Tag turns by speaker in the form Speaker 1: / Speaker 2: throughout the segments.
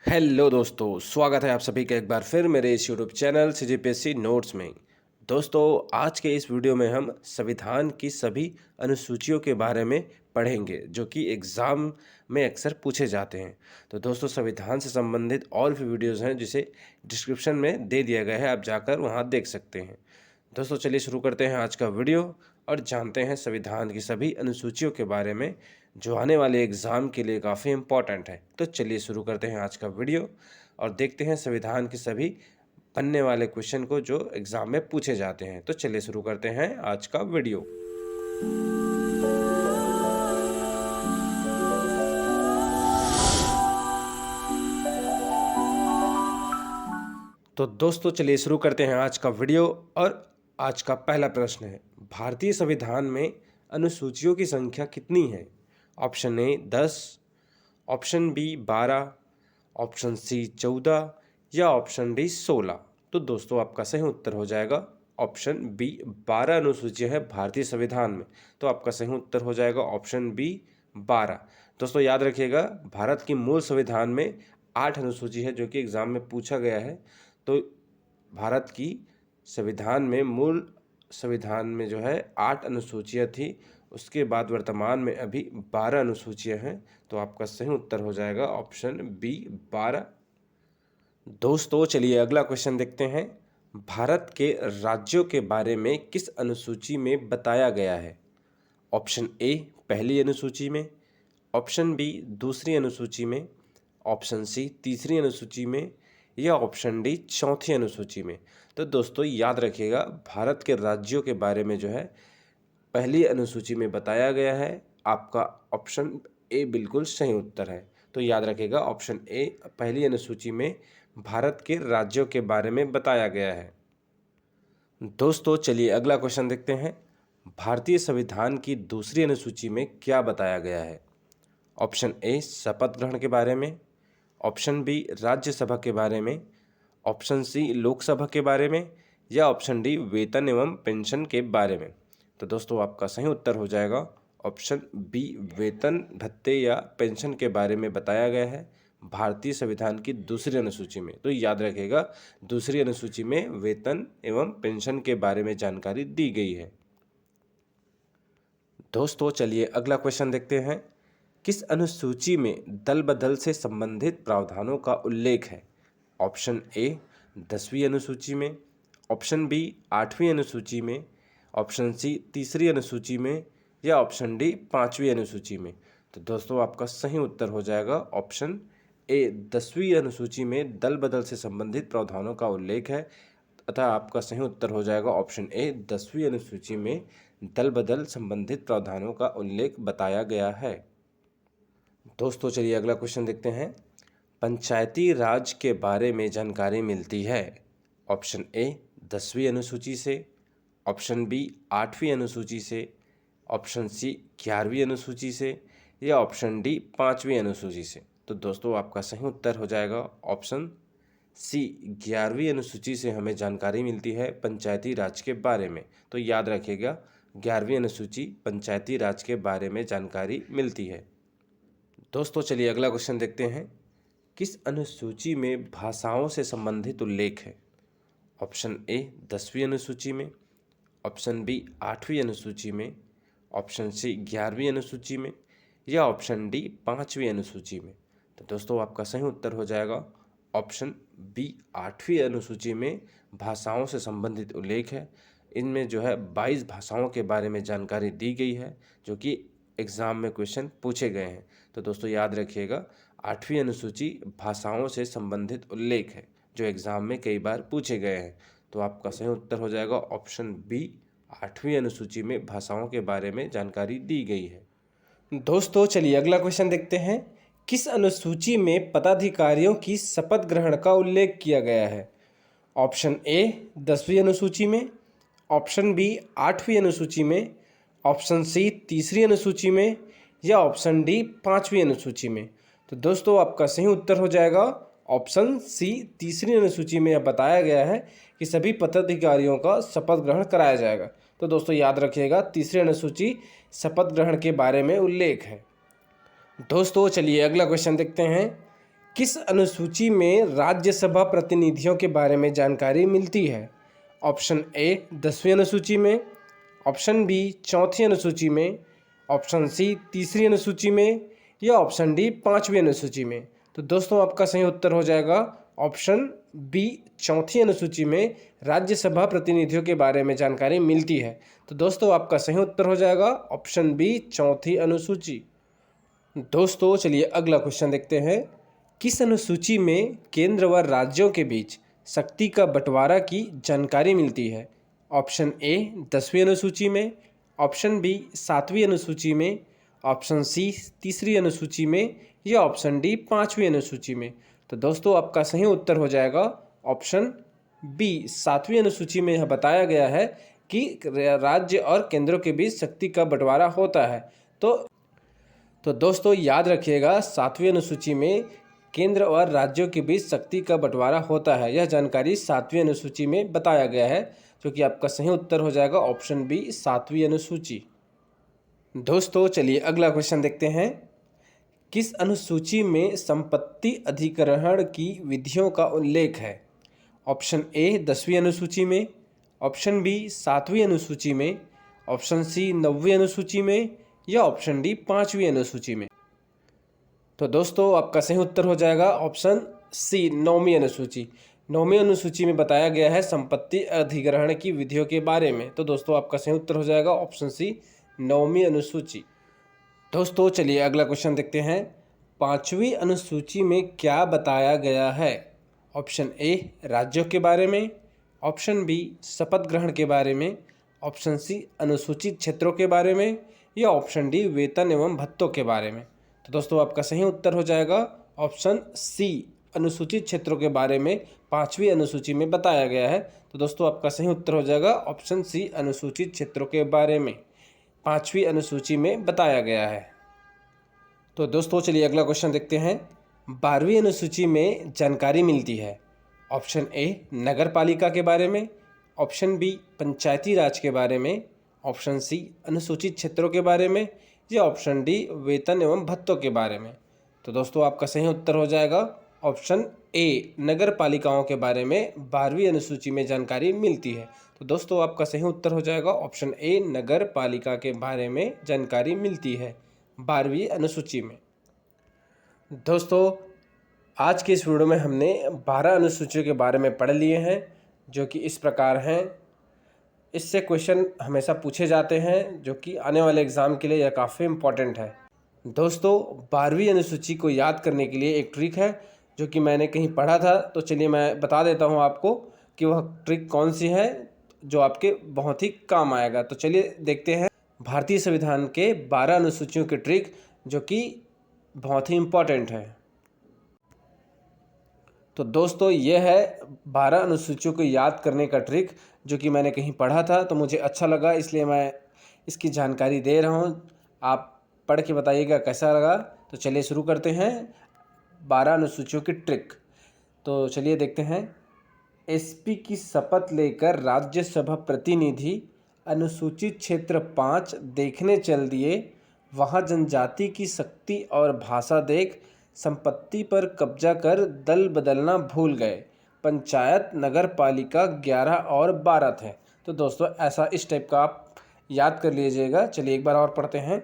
Speaker 1: Hello दोस्तों, स्वागत है आप सभी का एक बार फिर मेरे इस यूट्यूब चैनल सीजीपीएससी नोट्स में। दोस्तों, आज के इस वीडियो में हम संविधान की सभी अनुसूचियों के बारे में पढ़ेंगे जो कि एग्ज़ाम में अक्सर पूछे जाते हैं। तो दोस्तों, संविधान से संबंधित और भी वीडियोज़ हैं जिसे डिस्क्रिप्शन में दे दिया गया है, आप जाकर वहाँ देख सकते हैं। दोस्तों, चलिए शुरू करते हैं आज का वीडियो और जानते हैं संविधान की सभी अनुसूचियों के बारे में जो आने वाले एग्ज़ाम के लिए काफ़ी इम्पोर्टेंट है। तो चलिए शुरू करते हैं आज का वीडियो और देखते हैं संविधान के सभी बनने वाले क्वेश्चन को जो एग्ज़ाम में पूछे जाते हैं। तो चलिए शुरू करते हैं आज का वीडियो। तो दोस्तों, चलिए शुरू करते हैं आज का वीडियो और आज का पहला प्रश्न है, भारतीय संविधान में अनुसूचियों की संख्या कितनी है? Option A 10, option B 12, option C 14 या ऑप्शन डी 16। तो दोस्तों, आपका सही उत्तर हो जाएगा ऑप्शन बी 12 अनुसूचियां है भारतीय संविधान में। तो आपका सही उत्तर हो जाएगा ऑप्शन बी 12। दोस्तों, याद रखिएगा, भारत की मूल संविधान में 8 अनुसूची है जो कि एग्ज़ाम में पूछा गया है। तो भारत की संविधान में मूल संविधान में जो है 8 अनुसूचियाँ थी, उसके बाद वर्तमान में अभी 12 अनुसूचियाँ हैं। तो आपका सही उत्तर हो जाएगा ऑप्शन बी 12। दोस्तों, चलिए अगला क्वेश्चन देखते हैं, भारत के राज्यों के बारे में किस अनुसूची में बताया गया है? ऑप्शन ए पहली अनुसूची में, ऑप्शन बी दूसरी अनुसूची में, ऑप्शन सी तीसरी अनुसूची में या ऑप्शन डी चौथी अनुसूची में। तो दोस्तों, याद रखिएगा, भारत के राज्यों के बारे में जो है पहली अनुसूची में बताया गया है। आपका ऑप्शन ए बिल्कुल सही उत्तर है। तो याद रखिएगा, ऑप्शन ए पहली अनुसूची में भारत के राज्यों के बारे में बताया गया है। दोस्तों, चलिए अगला क्वेश्चन देखते हैं, भारतीय संविधान की दूसरी अनुसूची में क्या बताया गया है? ऑप्शन ए शपथ ग्रहण के बारे में, ऑप्शन बी राज्यसभा के बारे में, ऑप्शन सी लोकसभा के बारे में या ऑप्शन डी वेतन एवं पेंशन के बारे में। तो दोस्तों, आपका सही उत्तर हो जाएगा ऑप्शन बी वेतन भत्ते या पेंशन के बारे में बताया गया है भारतीय संविधान की दूसरी अनुसूची में। तो याद रखिएगा, दूसरी अनुसूची में वेतन एवं पेंशन के बारे में जानकारी दी गई है। दोस्तों, चलिए अगला क्वेश्चन देखते हैं, किस अनुसूची में दल बदल से संबंधित प्रावधानों का उल्लेख है? ऑप्शन ए 10वीं अनुसूची में, ऑप्शन बी 8वीं अनुसूची में, ऑप्शन सी तीसरी अनुसूची में या ऑप्शन डी 5वीं अनुसूची में। तो दोस्तों, आपका सही उत्तर हो जाएगा ऑप्शन ए 10वीं अनुसूची में दल बदल से संबंधित प्रावधानों का उल्लेख है, तथा आपका सही उत्तर हो जाएगा ऑप्शन ए 10वीं अनुसूची में दल बदल संबंधित प्रावधानों का उल्लेख बताया गया है। दोस्तों, चलिए अगला क्वेश्चन देखते हैं, पंचायती राज के बारे में जानकारी मिलती है? ऑप्शन ए 10वीं अनुसूची से, ऑप्शन बी 8वीं अनुसूची से, ऑप्शन सी 11वीं अनुसूची से या ऑप्शन डी 5वीं अनुसूची से। तो दोस्तों, आपका सही उत्तर हो जाएगा ऑप्शन सी 11वीं अनुसूची से हमें जानकारी मिलती है पंचायती राज के बारे में। तो याद रखिएगा, 11वीं अनुसूची पंचायती राज के बारे में जानकारी मिलती है। दोस्तों, चलिए अगला क्वेश्चन देखते हैं, किस अनुसूची में भाषाओं से संबंधित उल्लेख है? ऑप्शन ए 10वीं अनुसूची में, ऑप्शन बी 8वीं अनुसूची में, ऑप्शन सी 11वीं अनुसूची में या ऑप्शन डी 5वीं अनुसूची में। तो दोस्तों, आपका सही उत्तर हो जाएगा ऑप्शन बी 8वीं अनुसूची में भाषाओं से संबंधित उल्लेख है। इनमें जो है 22 भाषाओं के बारे में जानकारी दी गई है जो कि एग्ज़ाम में क्वेश्चन पूछे गए हैं। तो दोस्तों, याद रखिएगा, 8वीं अनुसूची भाषाओं से संबंधित उल्लेख है जो एग्ज़ाम में कई बार पूछे गए हैं। तो आपका सही उत्तर हो जाएगा ऑप्शन बी 8वीं अनुसूची में भाषाओं के बारे में जानकारी दी गई है। दोस्तों, चलिए अगला क्वेश्चन देखते हैं, किस अनुसूची में पदाधिकारियों की शपथ ग्रहण का उल्लेख किया गया है? ऑप्शन ए 10वीं अनुसूची में, ऑप्शन बी 8वीं अनुसूची में, ऑप्शन सी तीसरी अनुसूची में या ऑप्शन डी 5वीं अनुसूची में। तो दोस्तों, आपका सही उत्तर हो जाएगा ऑप्शन सी तीसरी अनुसूची में। यह बताया गया है कि सभी पदाधिकारियों का शपथ ग्रहण कराया जाएगा। तो दोस्तों, याद रखिएगा, तीसरी अनुसूची शपथ ग्रहण के बारे में उल्लेख है। दोस्तों, चलिए अगला क्वेश्चन देखते हैं, किस अनुसूची में राज्यसभा प्रतिनिधियों के बारे में जानकारी मिलती है? ऑप्शन ए 10वीं अनुसूची में, ऑप्शन बी 4थी अनुसूची में, ऑप्शन सी 3री अनुसूची में या ऑप्शन डी 5वीं अनुसूची में। तो दोस्तों आपका सही उत्तर हो जाएगा ऑप्शन बी 4थी अनुसूची में राज्यसभा प्रतिनिधियों के बारे में जानकारी मिलती है। तो दोस्तों आपका सही उत्तर हो जाएगा ऑप्शन बी 4थी अनुसूची। दोस्तों चलिए अगला क्वेश्चन देखते हैं। किस अनुसूची में केंद्र व राज्यों के बीच शक्ति का बंटवारा की जानकारी मिलती है? ऑप्शन ए 10वीं अनुसूची में, ऑप्शन बी 7वीं अनुसूची में, ऑप्शन सी 3री अनुसूची में या ऑप्शन डी 5वीं अनुसूची में। तो दोस्तों आपका सही उत्तर हो जाएगा ऑप्शन बी 7वीं अनुसूची में। यह बताया गया है कि राज्य और केंद्रों के बीच शक्ति का बंटवारा होता है। तो दोस्तों याद रखिएगा 7वीं अनुसूची में केंद्र और राज्यों के बीच शक्ति का बंटवारा होता है। यह जानकारी 7वीं अनुसूची में बताया गया है, जो कि आपका सही उत्तर हो जाएगा ऑप्शन बी 7वीं अनुसूची। दोस्तों चलिए अगला क्वेश्चन देखते हैं। किस अनुसूची में संपत्ति अधिग्रहण की विधियों का उल्लेख है? ऑप्शन ए 10वीं अनुसूची में, ऑप्शन बी 7वीं अनुसूची में, ऑप्शन सी 9वीं अनुसूची में या ऑप्शन डी 5वीं अनुसूची में। तो दोस्तों आपका सही उत्तर हो जाएगा ऑप्शन सी 9वीं अनुसूची। 9वीं अनुसूची में बताया गया है संपत्ति अधिग्रहण की विधियों के बारे में। तो दोस्तों आपका सही उत्तर हो जाएगा ऑप्शन सी 9वीं अनुसूची। दोस्तों चलिए अगला क्वेश्चन देखते हैं। 5वीं अनुसूची में क्या बताया गया है? ऑप्शन ए राज्यों के बारे में, ऑप्शन बी शपथ ग्रहण के बारे में, ऑप्शन सी अनुसूचित क्षेत्रों के बारे में या ऑप्शन डी वेतन एवं भत्तों के बारे में। तो दोस्तों आपका सही उत्तर हो जाएगा ऑप्शन सी अनुसूचित क्षेत्रों के बारे में 5वीं अनुसूची में बताया गया है। तो दोस्तों आपका सही उत्तर हो जाएगा ऑप्शन सी अनुसूचित क्षेत्रों के बारे में 5वीं अनुसूची में बताया गया है। तो दोस्तों चलिए अगला क्वेश्चन देखते हैं। 12वीं अनुसूची में जानकारी मिलती है। ऑप्शन ए नगर पालिका के बारे में, ऑप्शन बी पंचायती राज के बारे में, ऑप्शन सी अनुसूचित क्षेत्रों के बारे में या ऑप्शन डी वेतन एवं भत्तों के बारे में। तो दोस्तों आपका सही उत्तर हो जाएगा ऑप्शन ए नगर पालिकाओं के बारे में 12वीं अनुसूची में जानकारी मिलती है। तो दोस्तों आपका सही उत्तर हो जाएगा ऑप्शन ए नगर पालिका के बारे में जानकारी मिलती है 12वीं अनुसूची में। दोस्तों आज के इस वीडियो में हमने 12 अनुसूचियों के बारे में पढ़ लिए हैं, जो कि इस प्रकार हैं। इससे क्वेश्चन हमेशा पूछे जाते हैं, जो कि आने वाले एग्ज़ाम के लिए यह काफ़ी इम्पॉर्टेंट है। दोस्तों 12वीं अनुसूची को याद करने के लिए एक ट्रिक है, जो कि मैंने कहीं पढ़ा था। तो चलिए मैं बता देता हूं आपको कि वह ट्रिक कौन सी है, जो आपके बहुत ही काम आएगा। तो चलिए देखते हैं भारतीय संविधान के 12 अनुसूचियों की ट्रिक, जो कि बहुत ही इम्पॉर्टेंट है। तो दोस्तों ये है 12 अनुसूचियों को याद करने का ट्रिक, जो कि मैंने कहीं पढ़ा था, तो मुझे अच्छा लगा, इसलिए मैं इसकी जानकारी दे रहा हूँ। आप पढ़ के बताइएगा कैसा लगा। तो चलिए शुरू करते हैं 12 अनुसूचियों की ट्रिक। तो चलिए देखते हैं। एसपी की शपथ लेकर राज्यसभा प्रतिनिधि अनुसूचित क्षेत्र 5 देखने चल दिए, वहाँ जनजाति की शक्ति और भाषा देख संपत्ति पर कब्जा कर दल बदलना भूल गए, पंचायत नगर पालिका 11 और 12 थे। तो दोस्तों ऐसा इस टाइप का आप याद कर लीजिएगा। चलिए एक बार और पढ़ते हैं।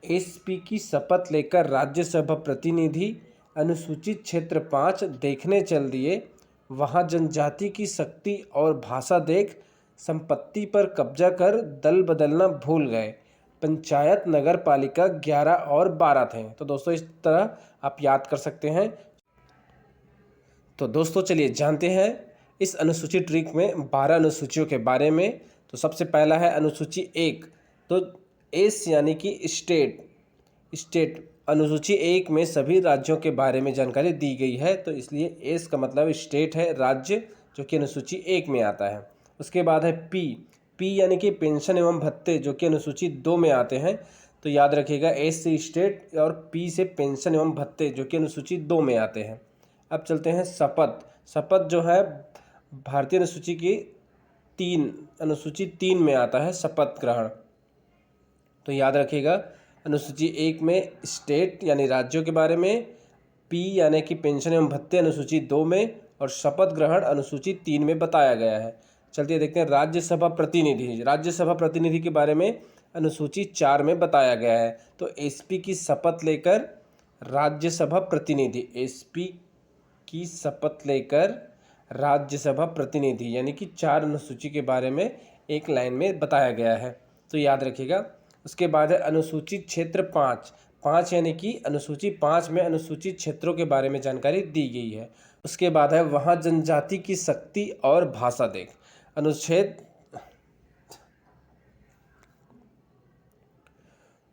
Speaker 1: एसपी की शपथ लेकर राज्यसभा प्रतिनिधि अनुसूचित क्षेत्र 5 देखने चल दिए, वहाँ जनजाति की शक्ति और भाषा देख संपत्ति पर कब्जा कर दल बदलना भूल गए, पंचायत नगर पालिका 11 और 12 थे। तो दोस्तों इस तरह आप याद कर सकते हैं। तो दोस्तों चलिए जानते हैं इस अनुसूची ट्रिक में 12 अनुसूचियों के बारे में। तो सबसे पहला है अनुसूची 1। तो एस यानी कि स्टेट अनुसूची 1 में सभी राज्यों के बारे में जानकारी दी गई है, तो इसलिए एस का मतलब स्टेट है, राज्य, जो कि अनुसूची 1 में आता है। उसके बाद है पी यानी कि पेंशन एवं भत्ते, जो कि अनुसूची 2 में आते हैं। तो याद रखिएगा एस से स्टेट और पी से पेंशन एवं भत्ते, जो कि अनुसूची 2 में आते हैं। अब चलते हैं शपथ जो है भारतीय अनुसूची की अनुसूची 3 में आता है शपथ ग्रहण। तो याद रखिएगा अनुसूची 1 में स्टेट यानी राज्यों के बारे में, पी यानी कि पेंशन एवं भत्ते अनुसूची 2 में और शपथ ग्रहण अनुसूची 3 में बताया गया है। चलिए देखते हैं राज्यसभा प्रतिनिधि। राज्यसभा प्रतिनिधि के बारे में अनुसूची 4 में बताया गया है। तो एसपी की शपथ लेकर राज्यसभा प्रतिनिधि, एसपी की शपथ लेकर राज्यसभा प्रतिनिधि यानी कि 4 अनुसूची के बारे में एक लाइन में बताया गया है, तो याद रखिएगा। उसके बाद है अनुसूचित क्षेत्र 5 यानी कि अनुसूची 5 में अनुसूचित क्षेत्रों के बारे में जानकारी दी गई है। उसके बाद है वहाँ जनजाति की शक्ति और भाषा देख।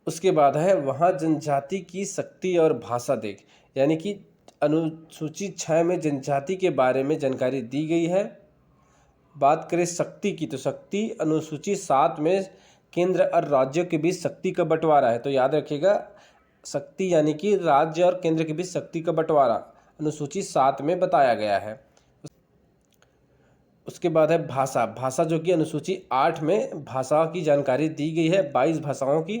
Speaker 1: उसके बाद है वहाँ जनजाति की शक्ति और भाषा देख, यानी कि अनुसूची 6 में जनजाति के बारे में जानकारी दी गई है। बात करें शक्ति की, तो शक्ति अनुसूची 7 में केंद्र और राज्यों के बीच शक्ति का बंटवारा है, तो याद रखिएगा शक्ति यानी कि राज्य और केंद्र के बीच शक्ति का बंटवारा अनुसूची 7 में बताया गया है। उसके बाद है भाषा जो कि अनुसूची 8 में भाषा की जानकारी दी गई है, 22 भाषाओं की।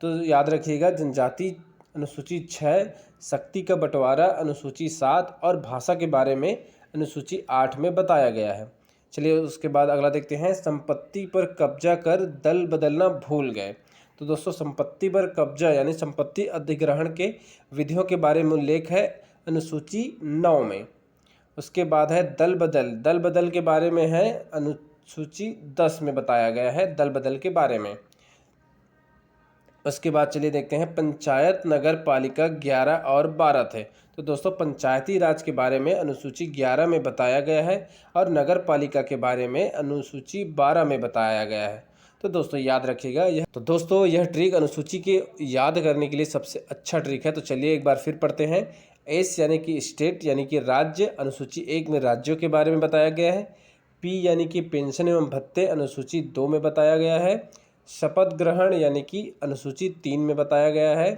Speaker 1: तो याद रखिएगा जनजाति अनुसूची 6, शक्ति का बंटवारा अनुसूची 7 और भाषा के बारे में अनुसूची 8 में बताया गया है। चलिए उसके बाद अगला देखते हैं, संपत्ति पर कब्जा कर दल बदलना भूल गए। तो दोस्तों संपत्ति पर कब्जा यानी संपत्ति अधिग्रहण के विधियों के बारे में उल्लेख है अनुसूची 9 में। उसके बाद है दल बदल के बारे में है अनुसूची 10 में बताया गया है दल बदल के बारे में। उसके बाद चलिए देखते हैं पंचायत नगर पालिका 11 और 12 थे। तो दोस्तों पंचायती राज के बारे में अनुसूची 11 में बताया गया है और नगर पालिका के बारे में अनुसूची 12 में बताया गया है। तो दोस्तों याद रखिएगा यह ट्रिक अनुसूची के याद करने के लिए सबसे अच्छा ट्रिक है। तो चलिए एक बार फिर पढ़ते हैं। एस यानी कि स्टेट यानी कि राज्य, अनुसूची 1 में राज्यों के बारे में बताया गया है। पी यानी कि पेंशन एवं भत्ते अनुसूची 2 में बताया गया है। शपथ ग्रहण यानी कि अनुसूची 3 में बताया गया है।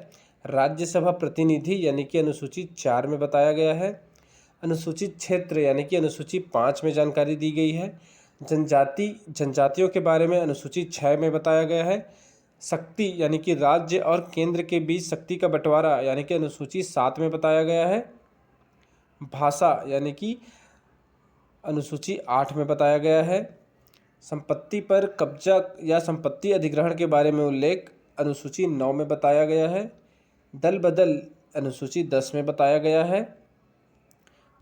Speaker 1: राज्यसभा प्रतिनिधि यानी कि अनुसूची 4 में बताया गया है। अनुसूचित क्षेत्र यानी कि अनुसूची 5 में जानकारी दी गई है। जनजातियों के बारे में अनुसूची 6 में बताया गया है। शक्ति यानी कि राज्य और केंद्र के बीच शक्ति का बंटवारा यानी कि अनुसूची 7 में बताया गया है। भाषा यानी कि अनुसूची 8 में बताया गया है। संपत्ति पर कब्जा या संपत्ति अधिग्रहण के बारे में उल्लेख अनुसूची 9 में बताया गया है। दल बदल अनुसूची 10 में बताया गया है।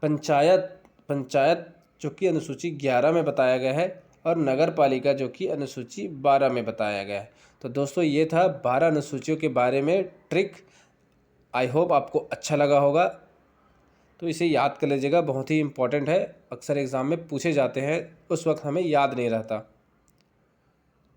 Speaker 1: पंचायत जो कि अनुसूची 11 में बताया गया है और नगर पालिका जो कि अनुसूची 12 में बताया गया है। तो दोस्तों ये था 12 अनुसूचियों के बारे में ट्रिक। आई होप आपको अच्छा लगा होगा, तो इसे याद कर लीजिएगा, बहुत ही इम्पोर्टेंट है। अक्सर एग्ज़ाम में पूछे जाते हैं, उस वक्त हमें याद नहीं रहता।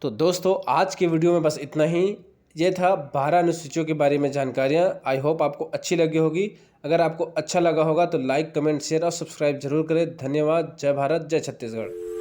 Speaker 1: तो दोस्तों आज के वीडियो में बस इतना ही। ये था 12 अनुसूचियों के बारे में जानकारियाँ। आई होप आपको अच्छी लगी होगी। अगर आपको अच्छा लगा होगा तो लाइक, कमेंट, शेयर और सब्सक्राइब जरूर करें। धन्यवाद। जय भारत, जय छत्तीसगढ़।